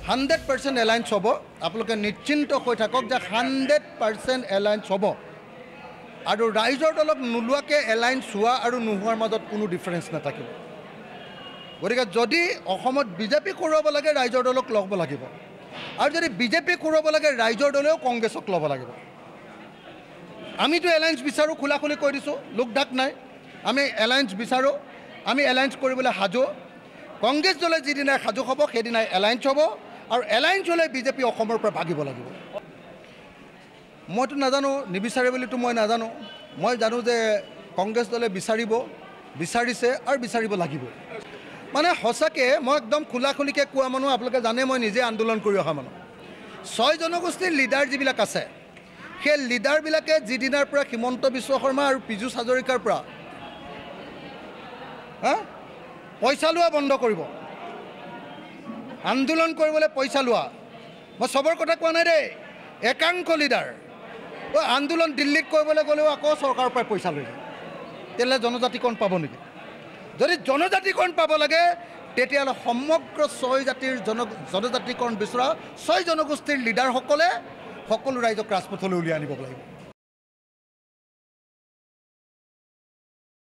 100% alliance হ'ব আপোনালোকে নিশ্চিন্ত হৈ থাকক যে 100% এলায়েন্স হ'ব আৰু ৰাইজৰ দলক নোলোৱাকৈ এলায়েন্স হোৱা আৰু নোহোৱাৰ মাজত কোনো ডিফাৰেঞ্চ নাথাকিব গতিকে যদি অসমত বিজেপি কৰোৱাব লাগে ৰাইজৰ দলক ল'ব লাগিব আৰু যদি বিজেপি কৰোৱাব লাগে ৰাইজৰ দলেও কংগ্ৰেছক ল'ব লাগিব আমিতো এলায়েন্স বিচাৰোঁ খোলাখুলি কৈ দিছোঁ লোক ঢাক নাই আমি এলায়েন্স বিচাৰোঁ আমি এলায়েন্স কৰিবলৈ সাজু কংগ্ৰেছ দলে যিদিনাই সাজু হ'ব সেইদিনাই এলায়েন্স হ'ব আৰু এলায়েন্স হ'লে বিজেপি অসমৰ পৰা ভাগিব লাগিব মইতো নাজানো নিবিচাৰে বুলিতো মই নাজানো মই জানো যে কংগ্ৰেছ দলে বিচাৰিছে আৰু বিচাৰিব লাগিব মানে সঁচাকৈ মই একদম খোলাখুলিকৈ কোৱা মানুহ আপোনালোকে জানে মই নিজে আন্দোলন কৰি অহা মানুহ 6 জনগোষ্ঠীৰ লিডাৰ যিবিলাক আছে সেই লিডাৰবিলাকে যিদিনাৰ পৰা হিমন্ত বিশ্ব শৰ্মা আৰু পীযুষ হাজৰিকাৰ পৰা পইচা লোৱা বন্ধ কৰিব আন্দোলন কৰিবলৈ পইচা লোৱা মই চবৰ কথা কোৱা নাই দেই একাংশ লিডাৰ আন্দোলন দিল্লীত কৰিবলৈ গ'লেও আকৌ চৰকাৰৰ পৰা পইচা লৈ যায় তেতিয়াহ'লে জনজাতিকৰণ পাব নেকি যদি জনজাতিকৰণ পাব লাগে তেতিয়াহ'লে সমগ্ৰ 6 জাতিৰ জনজাতিকৰণ বিচৰা 6 জনগোষ্ঠীৰ লিডাৰসকলে সকলো ৰাইজক ৰাজপথলৈ উলিয়াই আনিব লাগিব